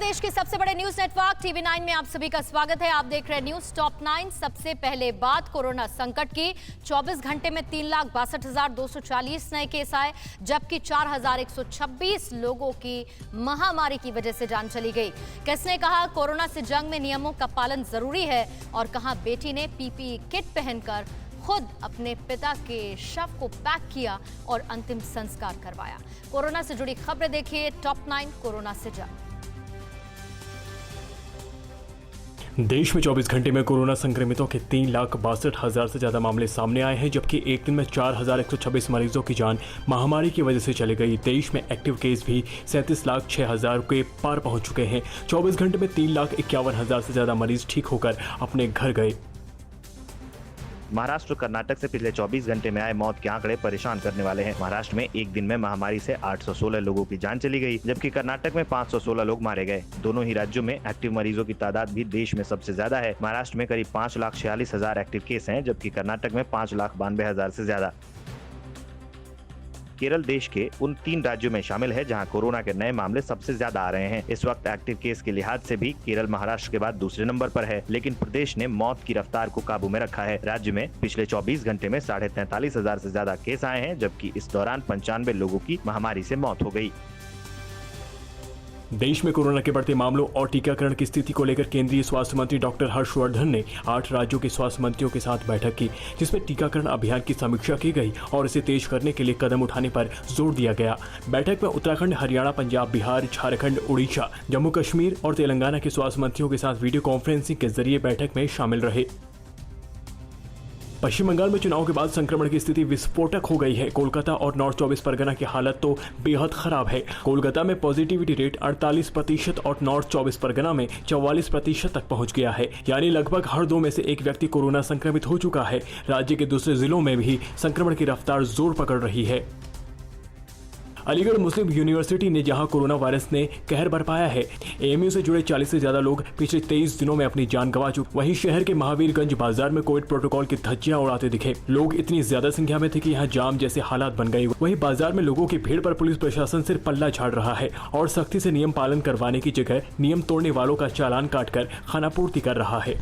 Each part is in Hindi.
देश के सबसे बड़े न्यूज नेटवर्क TV9 में आप सभी का स्वागत है। आप देख रहे हैं न्यूज टॉप 9। सबसे पहले बात कोरोना संकट की। 24 घंटे में 3,62,240 नए केस आए, जबकि 4,126 लोगों की महामारी की वजह से जान चली गई। किसने कहा कोरोना से जंग में नियमों का पालन जरूरी है, और कहा बेटी ने PPE किट पहनकर खुद अपने पिता के शव को पैक किया और अंतिम संस्कार करवाया। कोरोना से जुड़ी खबरें देखिए टॉप 9 कोरोना से जंग। देश में 24 घंटे में कोरोना संक्रमितों के 3,62,000 से ज्यादा मामले सामने आए हैं, जबकि एक दिन में 4,126 मरीजों की जान महामारी की वजह से चली गई। देश में एक्टिव केस भी 37,06,000 के पार पहुंच चुके हैं। 24 घंटे में 3,51,000 से ज्यादा मरीज ठीक होकर अपने घर गए। महाराष्ट्र और कर्नाटक से पिछले 24 घंटे में आए मौत के आंकड़े परेशान करने वाले हैं। महाराष्ट्र में एक दिन में महामारी से 816 लोगों की जान चली गई, जबकि कर्नाटक में 516 लोग मारे गए। दोनों ही राज्यों में एक्टिव मरीजों की तादाद भी देश में सबसे ज्यादा है। महाराष्ट्र में करीब 5,46,000 एक्टिव केस हैं, जबकि कर्नाटक में 5,92,000 से ज्यादा। केरल देश के उन 3 राज्यों में शामिल है जहां कोरोना के नए मामले सबसे ज्यादा आ रहे हैं। इस वक्त एक्टिव केस के लिहाज से भी केरल महाराष्ट्र के बाद दूसरे नंबर पर है, लेकिन प्रदेश ने मौत की रफ्तार को काबू में रखा है। राज्य में पिछले 24 घंटे में 43,500 से ज्यादा केस आए हैं, जबकि इस दौरान 95 लोगों की महामारी से मौत हो गई। देश में कोरोना के बढ़ते मामलों और टीकाकरण की स्थिति को लेकर केंद्रीय स्वास्थ्य मंत्री डॉक्टर हर्षवर्धन ने 8 राज्यों के स्वास्थ्य मंत्रियों के साथ बैठक की, जिसमें टीकाकरण अभियान की समीक्षा की गई और इसे तेज करने के लिए कदम उठाने पर जोर दिया गया। बैठक में उत्तराखंड, हरियाणा, पंजाब, बिहार, झारखंड, उड़ीसा, जम्मू कश्मीर और तेलंगाना के स्वास्थ्य मंत्रियों के साथ वीडियो कॉन्फ्रेंसिंग के जरिए बैठक में शामिल रहे। पश्चिम बंगाल में चुनाव के बाद संक्रमण की स्थिति विस्फोटक हो गई है। कोलकाता और नॉर्थ 24 परगना की हालत तो बेहद खराब है। कोलकाता में पॉजिटिविटी रेट 48% और नॉर्थ 24 परगना में 44% तक पहुंच गया है, यानी लगभग हर 2 में से 1 व्यक्ति कोरोना संक्रमित हो चुका है। राज्य के दूसरे जिलों में भी संक्रमण की रफ्तार जोर पकड़ रही है। अलीगढ़ मुस्लिम यूनिवर्सिटी ने जहां कोरोना वायरस ने कहर बरपाया है, AMU से जुड़े 40 से ज्यादा लोग पिछले 23 दिनों में अपनी जान गंवा चुके। वहीं शहर के महावीरगंज बाजार में कोविड प्रोटोकॉल की धज्जियां उड़ाते दिखे। लोग इतनी ज्यादा संख्या में थे कि यहां जाम जैसे हालात बन गए। वहीं बाजार में लोगों की भीड़ पर पुलिस प्रशासन सिर्फ पल्ला झाड़ रहा है और सख्ती से नियम पालन करवाने की जगह नियम तोड़ने वालों का चालान काटकर खानापूर्ति कर रहा है।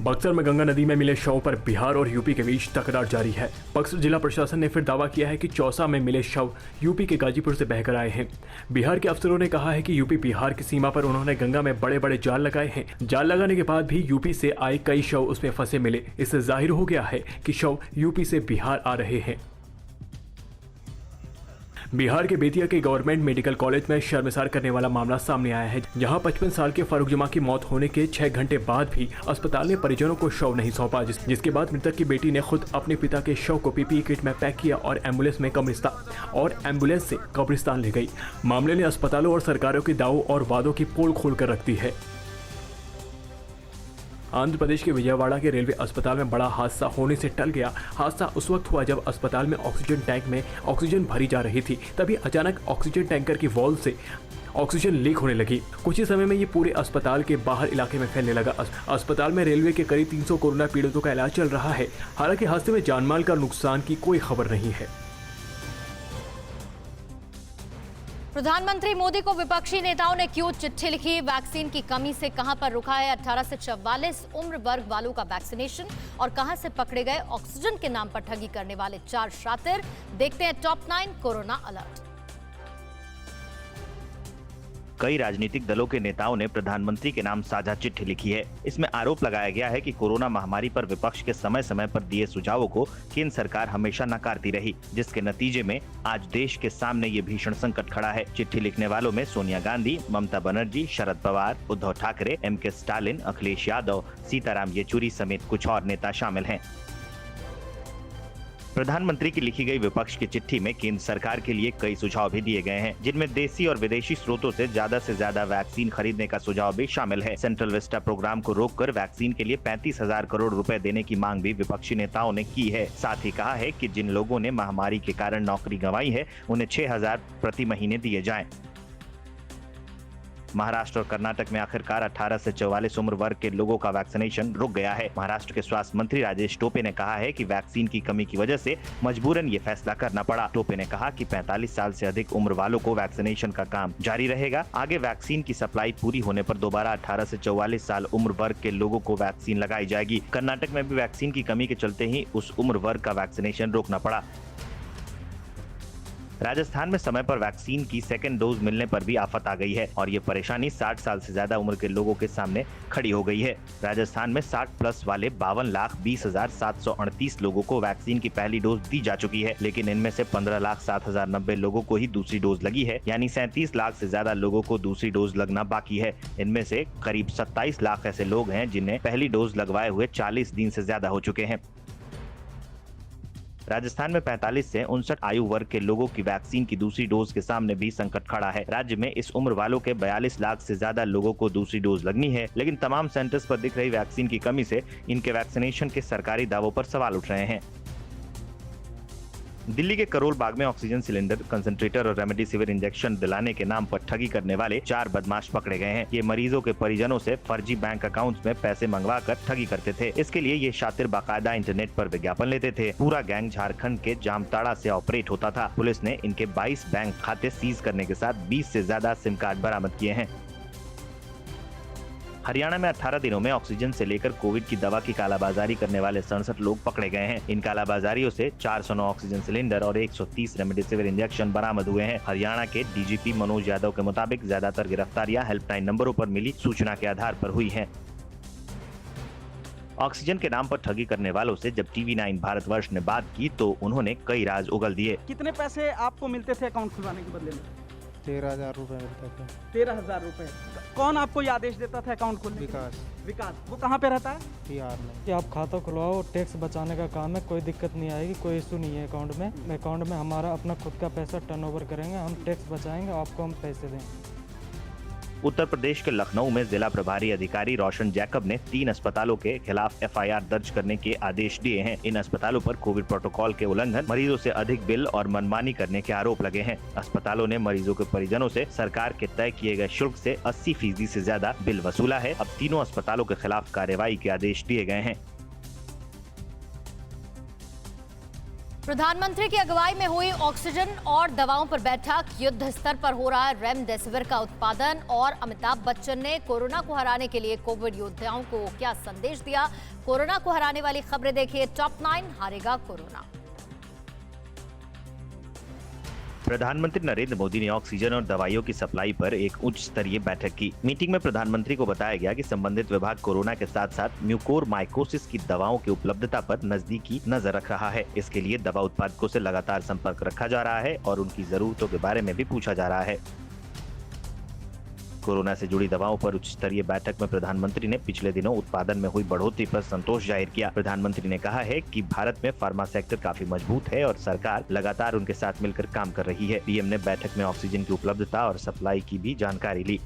बक्सर में गंगा नदी में मिले शव पर बिहार और यूपी के बीच तकरार जारी है। बक्सर जिला प्रशासन ने फिर दावा किया है कि चौसा में मिले शव यूपी के गाजीपुर से बहकर आए हैं। बिहार के अफसरों ने कहा है कि यूपी बिहार की सीमा पर उन्होंने गंगा में बड़े बड़े जाल लगाए हैं। जाल लगाने के बाद भी यूपी से आए कई शव उसमें फंसे मिले। इससे जाहिर हो गया है कि शव यूपी से बिहार आ रहे हैं। बिहार के बेतिया के गवर्नमेंट मेडिकल कॉलेज में शर्मसार करने वाला मामला सामने आया है, जहां 55 साल के फारूक जमा की मौत होने के 6 घंटे बाद भी अस्पताल ने परिजनों को शव नहीं सौंपा, जिसके बाद मृतक की बेटी ने खुद अपने पिता के शव को PPE किट में पैक किया और एम्बुलेंस से कब्रिस्तान ले गई। मामले ने अस्पतालों और सरकारों के दावों और वादों की पोल खोलकर रख दी है। आंध्र प्रदेश के विजयवाड़ा के रेलवे अस्पताल में बड़ा हादसा होने से टल गया। हादसा उस वक्त हुआ जब अस्पताल में ऑक्सीजन टैंक में ऑक्सीजन भरी जा रही थी। तभी अचानक ऑक्सीजन टैंकर की वॉल्व से ऑक्सीजन लीक होने लगी। कुछ ही समय में ये पूरे अस्पताल के बाहर इलाके में फैलने लगा। अस्पताल में रेलवे के करीब 300 कोरोना पीड़ितों का इलाज चल रहा है। हालांकि हादसे में जानमाल का नुकसान की कोई खबर नहीं है। प्रधानमंत्री मोदी को विपक्षी नेताओं ने क्यों चिट्ठी लिखी? वैक्सीन की कमी से कहां पर रुका है 18 से 44 उम्र वर्ग वालों का वैक्सीनेशन, और कहां से पकड़े गए ऑक्सीजन के नाम पर ठगी करने वाले 4 शातिर? देखते हैं टॉप 9 कोरोना अलर्ट। कई राजनीतिक दलों के नेताओं ने प्रधानमंत्री के नाम साझा चिट्ठी लिखी है। इसमें आरोप लगाया गया है कि कोरोना महामारी पर विपक्ष के समय समय पर दिए सुझावों को केंद्र सरकार हमेशा नकारती रही, जिसके नतीजे में आज देश के सामने ये भीषण संकट खड़ा है। चिट्ठी लिखने वालों में सोनिया गांधी, ममता बनर्जी, शरद पवार, उद्धव ठाकरे, MK स्टालिन, अखिलेश यादव, सीताराम येचुरी समेत कुछ और नेता शामिल हैं। प्रधानमंत्री की लिखी गई विपक्ष की चिट्ठी में केंद्र सरकार के लिए कई सुझाव भी दिए गए हैं, जिनमें देसी और विदेशी स्रोतों से ज्यादा वैक्सीन खरीदने का सुझाव भी शामिल है। सेंट्रल विस्टा प्रोग्राम को रोककर वैक्सीन के लिए 35,000 करोड़ रुपए देने की मांग भी विपक्षी नेताओं ने की है। साथ ही कहा है कि जिन लोगों ने महामारी के कारण नौकरी गंवाई है, उन्हें 6,000 प्रति महीने दिए जाएं। महाराष्ट्र और कर्नाटक में आखिरकार 18 से 44 उम्र वर्ग के लोगों का वैक्सीनेशन रुक गया है। महाराष्ट्र के स्वास्थ्य मंत्री राजेश टोपे ने कहा है कि वैक्सीन की कमी की वजह से मजबूरन ये फैसला करना पड़ा। टोपे ने कहा कि 45 साल से अधिक उम्र वालों को वैक्सीनेशन का काम जारी रहेगा। आगे वैक्सीन की सप्लाई पूरी होने पर दोबारा 18 से 44 साल उम्र वर्ग के लोगों को वैक्सीन लगाई जाएगी। कर्नाटक में भी वैक्सीन की कमी के चलते ही उस उम्र वर्ग का वैक्सीनेशन रोकना पड़ा। राजस्थान में समय पर वैक्सीन की सेकेंड डोज मिलने पर भी आफत आ गई है और ये परेशानी 60 साल से ज्यादा उम्र के लोगों के सामने खड़ी हो गई है। राजस्थान में 60 प्लस वाले 52,20,738 लोगों को वैक्सीन की पहली डोज दी जा चुकी है, लेकिन इनमें से 15,07,090 लोगों को ही दूसरी डोज लगी है, यानी 37 लाख से ज्यादा लोगों को दूसरी डोज लगना बाकी है। इनमें से करीब 27 लाख ऐसे लोग हैं जिन्हें पहली डोज लगवाए हुए 40 दिन से ज्यादा हो चुके हैं। राजस्थान में 45 से 59 आयु वर्ग के लोगों की वैक्सीन की दूसरी डोज के सामने भी संकट खड़ा है। राज्य में इस उम्र वालों के 42 लाख से ज्यादा लोगों को दूसरी डोज लगनी है, लेकिन तमाम सेंटर्स पर दिख रही वैक्सीन की कमी से इनके वैक्सीनेशन के सरकारी दावों पर सवाल उठ रहे हैं। दिल्ली के करोल बाग में ऑक्सीजन सिलेंडर, कंसंट्रेटर और रेमडेसिविर इंजेक्शन दिलाने के नाम पर ठगी करने वाले 4 बदमाश पकड़े गए हैं। ये मरीजों के परिजनों से फर्जी बैंक अकाउंट्स में पैसे मंगवाकर ठगी करते थे। इसके लिए ये शातिर बाकायदा इंटरनेट पर विज्ञापन लेते थे। पूरा गैंग झारखंड के जामताड़ा से ऑपरेट होता था। पुलिस ने इनके 22 बैंक खाते सीज करने के साथ 20 से ज्यादा सिम कार्ड बरामद किए हैं। हरियाणा में 18 दिनों में ऑक्सीजन से लेकर कोविड की दवा की कालाबाजारी करने वाले 67 लोग पकड़े गए हैं। इन कालाबाजारियों से 409 ऑक्सीजन सिलेंडर और 130 रेमडेसिविर इंजेक्शन बरामद हुए हैं। हरियाणा के डीजीपी मनोज यादव के मुताबिक ज्यादातर गिरफ्तारियां हेल्पलाइन नंबरों पर मिली सूचना के आधार पर हुई हैं। ऑक्सीजन के नाम पर ठगी करने वालों से जब TV9 भारतवर्ष ने बात की तो उन्होंने कई राज उगल दिए। कितने पैसे आपको मिलते थे अकाउंट खुलवाने के बदले में? 13,000 रुपए मिलते थे। 13,000 रुपए। कौन आपको ये आदेश देता था अकाउंट खोलने के लिए? विकास। वो कहाँ पे रहता है? बिहार में। कि आप खाता खुलवाओ, टैक्स बचाने का काम है, कोई दिक्कत नहीं आएगी, कोई इशू नहीं है अकाउंट में। अकाउंट में हमारा अपना खुद का पैसा टर्नओवर करेंगे, हम टैक्स बचाएंगे, आपको हम पैसे देंगे। उत्तर प्रदेश के लखनऊ में जिला प्रभारी अधिकारी रोशन जैकब ने 3 अस्पतालों के खिलाफ FIR दर्ज करने के आदेश दिए हैं। इन अस्पतालों पर कोविड प्रोटोकॉल के उल्लंघन, मरीजों से अधिक बिल और मनमानी करने के आरोप लगे हैं। अस्पतालों ने मरीजों के परिजनों से सरकार के तय किए गए शुल्क से 80% से ज्यादा बिल वसूला है। अब तीनों अस्पतालों के खिलाफ कार्रवाई के आदेश दिए गए हैं। प्रधानमंत्री की अगुवाई में हुई ऑक्सीजन और दवाओं पर बैठक, युद्ध स्तर पर हो रहा है रेमडेसिविर का उत्पादन और अमिताभ बच्चन ने कोरोना को हराने के लिए कोविड योद्धाओं को क्या संदेश दिया। कोरोना को हराने वाली खबरें देखिए टॉप 9, हारेगा कोरोना। प्रधानमंत्री नरेंद्र मोदी ने ऑक्सीजन और दवाइयों की सप्लाई पर एक उच्च स्तरीय बैठक की। मीटिंग में प्रधानमंत्री को बताया गया कि संबंधित विभाग कोरोना के साथ साथ म्यूकोरमाइकोसिस की दवाओं की उपलब्धता पर नजदीकी नजर रख रहा है। इसके लिए दवा उत्पादकों से लगातार संपर्क रखा जा रहा है और उनकी जरूरतों के बारे में भी पूछा जा रहा है। कोरोना से जुड़ी दवाओं पर उच्च स्तरीय बैठक में प्रधानमंत्री ने पिछले दिनों उत्पादन में हुई बढ़ोतरी पर संतोष जाहिर किया। प्रधानमंत्री ने कहा है कि भारत में फार्मा सेक्टर काफी मजबूत है और सरकार लगातार उनके साथ मिलकर काम कर रही है। पीएम ने बैठक में ऑक्सीजन की उपलब्धता और सप्लाई की भी जानकारी ली।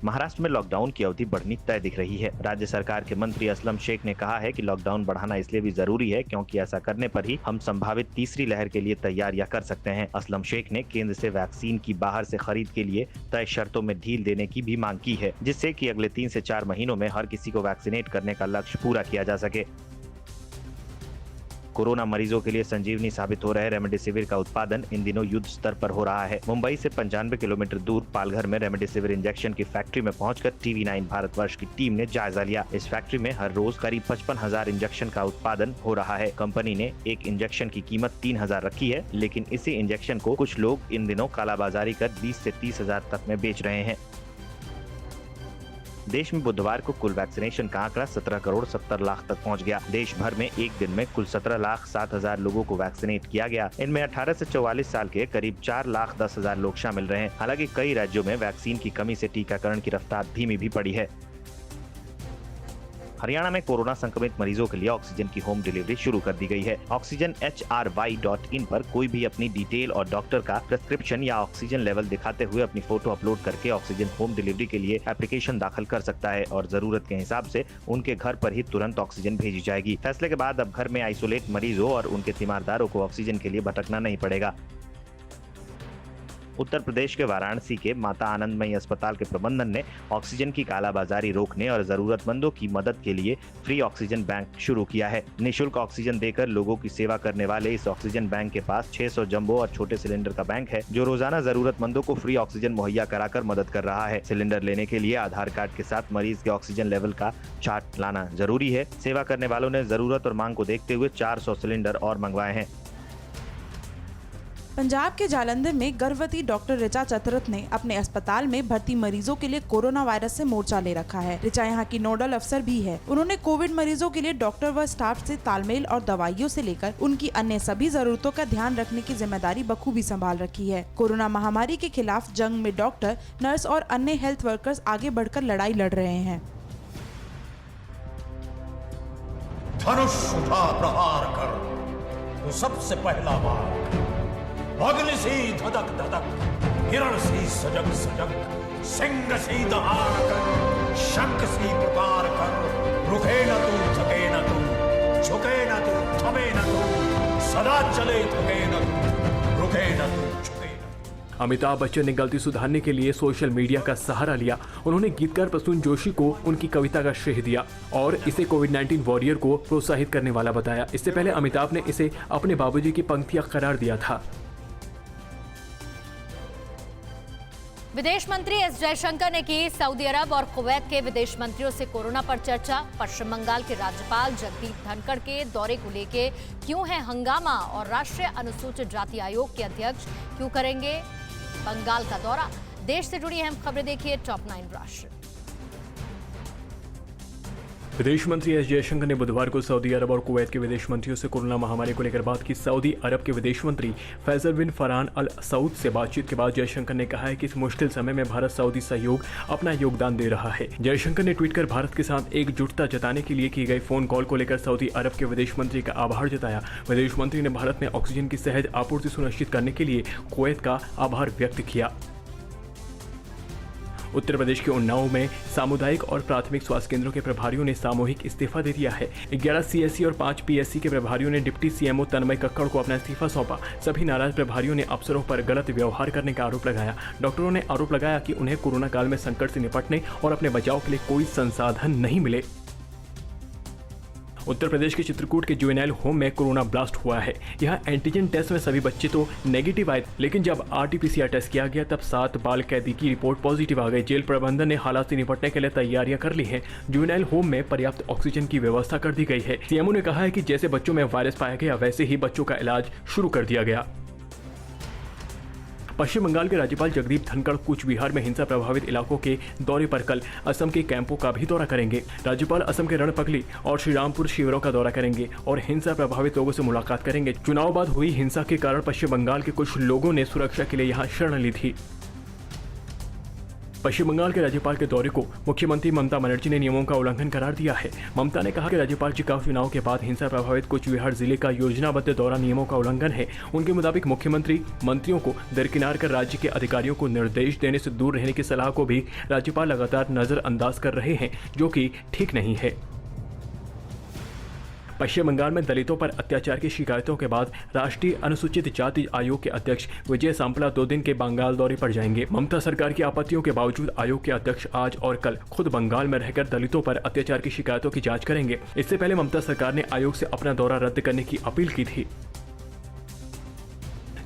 महाराष्ट्र में लॉकडाउन की अवधि बढ़नी तय दिख रही है। राज्य सरकार के मंत्री असलम शेख ने कहा है कि लॉकडाउन बढ़ाना इसलिए भी जरूरी है क्योंकि ऐसा करने पर ही हम संभावित तीसरी लहर के लिए तैयारियां कर सकते हैं। असलम शेख ने केंद्र से वैक्सीन की बाहर से खरीद के लिए तय शर्तों में ढील देने की भी मांग की है, जिससे कि अगले 3 से 4 महीनों में हर किसी को वैक्सीनेट करने का लक्ष्य पूरा किया जा सके। कोरोना मरीजों के लिए संजीवनी साबित हो रहे रेमडेसिविर का उत्पादन इन दिनों युद्ध स्तर पर हो रहा है। मुंबई से 95 किलोमीटर दूर पालघर में रेमडेसिविर इंजेक्शन की फैक्ट्री में पहुंचकर TV9 भारतवर्ष की टीम ने जायजा लिया। इस फैक्ट्री में हर रोज करीब 55,000 इंजेक्शन का उत्पादन हो रहा है। कंपनी ने एक इंजेक्शन की कीमत 3,000 रखी है, लेकिन इसी इंजेक्शन को कुछ लोग इन दिनों कालाबाजारी कर 20 से 30,000 तक में बेच रहे हैं। देश में बुधवार को कुल वैक्सीनेशन का आंकड़ा 17 करोड़ 70 लाख तक पहुंच गया। देश भर में एक दिन में कुल 17,07,000 लोगों को वैक्सीनेट किया गया। इनमें 18 से 44 साल के करीब 4,10,000 लोग शामिल रहे। हालांकि कई राज्यों में वैक्सीन की कमी से टीकाकरण की रफ्तार धीमी भी पड़ी है। हरियाणा में कोरोना संक्रमित मरीजों के लिए ऑक्सीजन की होम डिलीवरी शुरू कर दी गई है। ऑक्सीजन HRY.in पर कोई भी अपनी डिटेल और डॉक्टर का प्रिस्क्रिप्शन या ऑक्सीजन लेवल दिखाते हुए अपनी फोटो अपलोड करके ऑक्सीजन होम डिलीवरी के लिए एप्लीकेशन दाखिल कर सकता है और जरूरत के हिसाब से उनके घर पर ही तुरंत ऑक्सीजन भेजी जाएगी। फैसले के बाद अब घर में आइसोलेट मरीजों और उनके तीमारदारों को ऑक्सीजन के लिए भटकना नहीं पड़ेगा। उत्तर प्रदेश के वाराणसी के माता आनंदमयी अस्पताल के प्रबंधन ने ऑक्सीजन की कालाबाजारी रोकने और जरूरतमंदों की मदद के लिए फ्री ऑक्सीजन बैंक शुरू किया है। निःशुल्क ऑक्सीजन देकर लोगों की सेवा करने वाले इस ऑक्सीजन बैंक के पास 600 जंबो और छोटे सिलेंडर का बैंक है, जो रोजाना जरूरतमंदों को फ्री ऑक्सीजन मुहैया कराकर मदद कर रहा है। सिलेंडर लेने के लिए आधार कार्ड के साथ मरीज के ऑक्सीजन लेवल का चार्ट लाना जरूरी है। सेवा करने वालों ने जरूरत और मांग को देखते हुए 400 सिलेंडर और मंगवाए हैं। पंजाब के जालंधर में गर्भवती डॉक्टर ऋचा चतरथ ने अपने अस्पताल में भर्ती मरीजों के लिए कोरोना वायरस से मोर्चा ले रखा है। ऋचा यहाँ की नोडल अफसर भी है। उन्होंने कोविड मरीजों के लिए डॉक्टर व स्टाफ से तालमेल और दवाइयों से लेकर उनकी अन्य सभी जरूरतों का ध्यान रखने की जिम्मेदारी बखूबी संभाल रखी है। कोरोना महामारी के खिलाफ जंग में डॉक्टर, नर्स और अन्य हेल्थ वर्कर्स आगे बढ़कर लड़ाई लड़ रहे हैं। धनुष उठा प्रहार कर तो सबसे पहला बार अग्नि सी धधक धधक, हिरण सी सजग सजग, सिंह सी दहाड़ कर, शंख सी प्रकार कर, रुके न तू थके न तू, झुके न तू थमे न तू, सदा चले थके न तू, रुके न तू झुके न तू। अमिताभ बच्चन ने गलती सुधारने के लिए सोशल मीडिया का सहारा लिया। उन्होंने गीतकार प्रसून जोशी को उनकी कविता का श्रेय दिया और इसे कोविड-19 वॉरियर को प्रोत्साहित करने वाला बताया। इससे पहले अमिताभ ने इसे अपने बाबूजी की पंक्तियां करार दिया था। विदेश मंत्री एस जयशंकर ने की सऊदी अरब और कुवैत के विदेश मंत्रियों से कोरोना पर चर्चा। पश्चिम बंगाल के राज्यपाल जगदीप धनखड़ के दौरे को लेकर क्यों है हंगामा और राष्ट्रीय अनुसूचित जाति आयोग के अध्यक्ष क्यों करेंगे बंगाल का दौरा। देश से जुड़ी अहम खबरें देखिए टॉप 9 राष्ट्र। विदेश मंत्री एस जयशंकर ने बुधवार को सऊदी अरब और कुवैत के विदेश मंत्रियों से कोरोना महामारी को लेकर बात की। सऊदी अरब के विदेश मंत्री फैसल बिन फरहान अल सऊद से बातचीत के बाद जयशंकर ने कहा है कि इस मुश्किल समय में भारत सऊदी सहयोग अपना योगदान दे रहा है। जयशंकर ने ट्वीट कर भारत के साथ एकजुटता जताने के लिए की गई फोन कॉल को लेकर सऊदी अरब के विदेश मंत्री का आभार जताया। विदेश मंत्री ने भारत में ऑक्सीजन की सहज आपूर्ति सुनिश्चित करने के लिए कुवैत का आभार व्यक्त किया। उत्तर प्रदेश के उन्नाव में सामुदायिक और प्राथमिक स्वास्थ्य केंद्रों के प्रभारियों ने सामूहिक इस्तीफा दे दिया है। 11 सीएससी और 5 पीएससी के प्रभारियों ने डिप्टी सीएमओ तन्मय कक्कड़ को अपना इस्तीफा सौंपा। सभी नाराज प्रभारियों ने अफसरों पर गलत व्यवहार करने का आरोप लगाया। डॉक्टरों ने आरोप लगाया कि उन्हें कोरोना काल में संकट से निपटने और अपने बचाव के लिए कोई संसाधन नहीं मिले। उत्तर प्रदेश के चित्रकूट के जुवेनाइल होम में कोरोना ब्लास्ट हुआ है। यहाँ एंटीजन टेस्ट में सभी बच्चे तो नेगेटिव आए, लेकिन जब आरटीपीसीआर टेस्ट किया गया तब 7 बाल कैदी की रिपोर्ट पॉजिटिव आ गई। जेल प्रबंधन ने हालात से निपटने के लिए तैयारियां कर ली हैं। जुवेनाइल होम में पर्याप्त ऑक्सीजन की व्यवस्था कर दी गई है। सीएमओ ने कहा है कि जैसे बच्चों में वायरस पाया गया वैसे ही बच्चों का इलाज शुरू कर दिया गया। पश्चिम बंगाल के राज्यपाल जगदीप धनखड़ कूच बिहार में हिंसा प्रभावित इलाकों के दौरे पर कल असम के कैंपों का भी दौरा करेंगे। राज्यपाल असम के रणपगली और श्रीरामपुर शिविरों का दौरा करेंगे और हिंसा प्रभावित लोगों से मुलाकात करेंगे। चुनाव बाद हुई हिंसा के कारण पश्चिम बंगाल के कुछ लोगों ने सुरक्षा के लिए यहाँ शरण ली थी। पश्चिम बंगाल के राज्यपाल के दौरे को मुख्यमंत्री ममता बनर्जी ने नियमों का उल्लंघन करार दिया है। ममता ने कहा कि राज्यपाल जी का चुनाव के बाद हिंसा प्रभावित कूच बिहार जिले का योजनाबद्ध दौरा नियमों का उल्लंघन है। उनके मुताबिक मुख्यमंत्री मंत्रियों को दरकिनार कर राज्य के अधिकारियों को निर्देश देने से दूर रहने की सलाह को भी राज्यपाल लगातार नजरअंदाज कर रहे हैं, जो कि ठीक नहीं है। पश्चिम बंगाल में दलितों पर अत्याचार की शिकायतों के बाद राष्ट्रीय अनुसूचित जाति आयोग के अध्यक्ष विजय सांपला 2 दिन के बंगाल दौरे पर जाएंगे। ममता सरकार की आपत्तियों के बावजूद आयोग के अध्यक्ष आज और कल खुद बंगाल में रहकर दलितों पर अत्याचार की शिकायतों की जांच करेंगे। इससे पहले ममता सरकार ने आयोग से अपना दौरा रद्द करने की अपील की थी।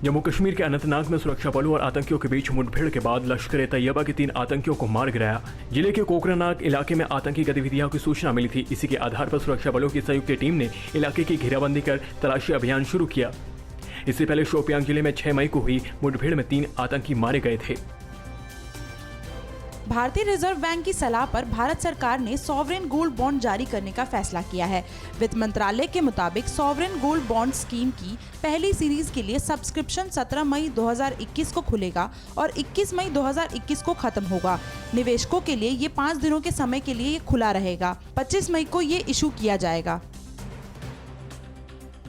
जम्मू कश्मीर के अनंतनाग में सुरक्षा बलों और आतंकियों के बीच मुठभेड़ के बाद लश्कर ए तैयबा के 3 आतंकियों को मार गिराया। जिले के कोकरानाग इलाके में आतंकी गतिविधियों की सूचना मिली थी। इसी के आधार पर सुरक्षा बलों की संयुक्त टीम ने इलाके की घेराबंदी कर तलाशी अभियान शुरू किया। इससे पहले शोपियां जिले में 6 मई को हुई मुठभेड़ में 3 आतंकी मारे गए थे। भारतीय रिजर्व बैंक की सलाह पर भारत सरकार ने सॉवरेन गोल्ड बॉन्ड जारी करने का फैसला किया है। वित्त मंत्रालय के मुताबिक सॉवरेन गोल्ड बॉन्ड स्कीम की पहली सीरीज के लिए सब्सक्रिप्शन 17 मई 2021 को खुलेगा और 21 मई 2021 को खत्म होगा। निवेशकों के लिए ये 5 दिनों के समय के लिए ये खुला रहेगा। 25 मई को ये इशू किया जाएगा।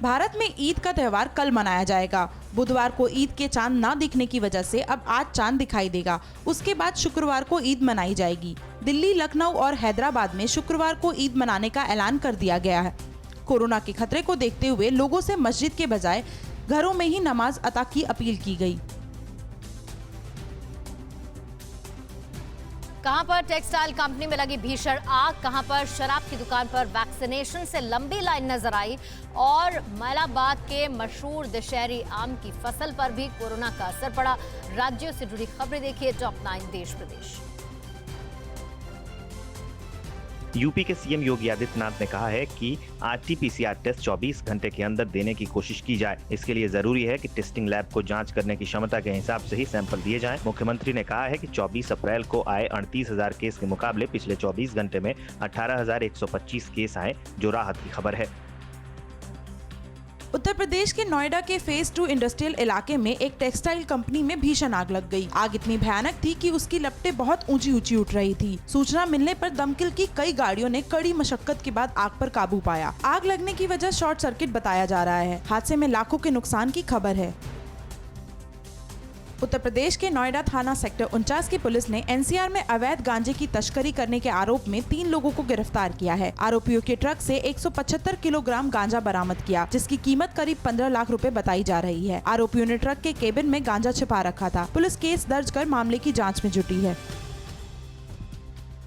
भारत में ईद का त्यौहार कल मनाया जाएगा। बुधवार को ईद के चांद ना दिखने की वजह से अब आज चांद दिखाई देगा। उसके बाद शुक्रवार को ईद मनाई जाएगी। दिल्ली, लखनऊ और हैदराबाद में शुक्रवार को ईद मनाने का ऐलान कर दिया गया है। कोरोना के खतरे को देखते हुए लोगों से मस्जिद के बजाय घरों में ही नमाज अता की अपील की गई। कहां पर टेक्सटाइल कंपनी में लगी भीषण आग, कहां पर शराब की दुकान पर वैक्सीनेशन से लंबी लाइन नजर आई और मलाबाद के मशहूर दशहरी आम की फसल पर भी कोरोना का असर पड़ा। राज्यों से जुड़ी खबरें देखिए टॉप 9 देश प्रदेश। यूपी के सीएम योगी आदित्यनाथ ने कहा है कि आरटी-पीसीआर टेस्ट 24 घंटे के अंदर देने की कोशिश की जाए। इसके लिए जरूरी है कि टेस्टिंग लैब को जांच करने की क्षमता के हिसाब से ही सैंपल दिए जाएं। मुख्यमंत्री ने कहा है कि 24 अप्रैल को आए 38,000 केस के मुकाबले पिछले 24 घंटे में 18,125 केस आए, जो राहत की खबर है। उत्तर प्रदेश के नोएडा के फेज 2 इंडस्ट्रियल इलाके में एक टेक्सटाइल कंपनी में भीषण आग लग गई। आग इतनी भयानक थी कि उसकी लपटें बहुत ऊंची ऊंची उठ रही थी। सूचना मिलने पर दमकल की कई गाड़ियों ने कड़ी मशक्कत के बाद आग पर काबू पाया। आग लगने की वजह शॉर्ट सर्किट बताया जा रहा है। हादसे में लाखों के नुकसान की खबर है। उत्तर प्रदेश के नोएडा थाना सेक्टर 49 की पुलिस ने एनसीआर में अवैध गांजे की तस्करी करने के आरोप में 3 लोगों को गिरफ्तार किया है। आरोपियों के ट्रक से 175 किलोग्राम गांजा बरामद किया, जिसकी कीमत करीब 15 लाख रुपए बताई जा रही है। आरोपियों ने ट्रक के केबिन में गांजा छिपा रखा था। पुलिस केस दर्ज कर मामले की जाँच में जुटी है।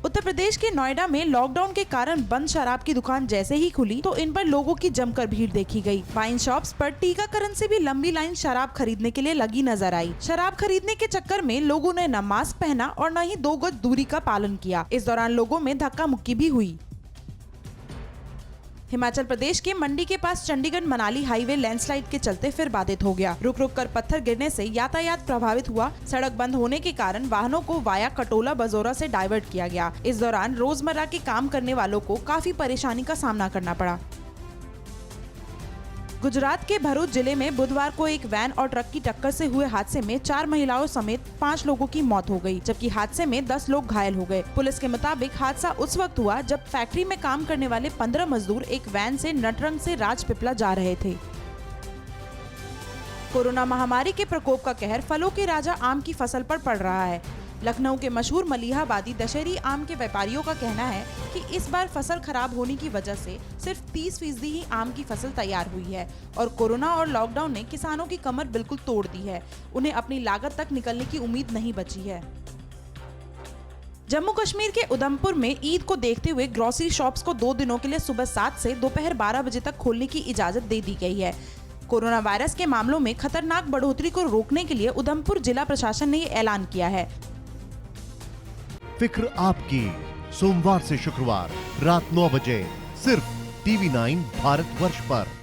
उत्तर प्रदेश के नोएडा में लॉकडाउन के कारण बंद शराब की दुकान जैसे ही खुली तो इन पर लोगों की जमकर भीड़ देखी गई। वाइन शॉप्स पर टीकाकरण से भी लंबी लाइन शराब खरीदने के लिए लगी नजर आई। शराब खरीदने के चक्कर में लोगों ने न मास्क पहना और न ही 2 गज दूरी का पालन किया। इस दौरान लोगों में धक्का मुक्की भी हुई। हिमाचल प्रदेश के मंडी के पास चंडीगढ़ मनाली हाईवे लैंडस्लाइड के चलते फिर बाधित हो गया। रुक रुक कर पत्थर गिरने से यातायात प्रभावित हुआ। सड़क बंद होने के कारण वाहनों को वाया कटोला बजोरा से डाइवर्ट किया गया। इस दौरान रोजमर्रा के काम करने वालों को काफी परेशानी का सामना करना पड़ा। गुजरात के भरूच जिले में बुधवार को एक वैन और ट्रक की टक्कर से हुए हादसे में 4 महिलाओं समेत 5 लोगों की मौत हो गई, जबकि हादसे में 10 लोग घायल हो गए। पुलिस के मुताबिक हादसा उस वक्त हुआ जब फैक्ट्री में काम करने वाले 15 मजदूर एक वैन से नटरंग से राजपिपला जा रहे थे। कोरोना महामारी के प्रकोप का कहर फलों के राजा आम की फसल पर पड़ रहा है। लखनऊ के मशहूर मलिहाबादी दशहरी आम के व्यापारियों का कहना है कि इस बार फसल खराब होने की वजह से सिर्फ 30% ही आम की फसल तैयार हुई है और कोरोना और लॉकडाउन ने किसानों की कमर बिल्कुल तोड़ दी है। उन्हें अपनी लागत तक निकलने की उम्मीद नहीं बची है। जम्मू कश्मीर के उधमपुर में ईद को देखते हुए ग्रोसरी शॉप्स को 2 दिनों के लिए सुबह 7 से दोपहर 12 बजे तक खोलने की इजाजत दे दी गई है। कोरोना वायरस के मामलों में खतरनाक बढ़ोतरी को रोकने के लिए उधमपुर जिला प्रशासन ने ये ऐलान किया है। फिक्र आपकी, सोमवार से शुक्रवार रात 9 बजे सिर्फ TV9 भारतवर्ष पर।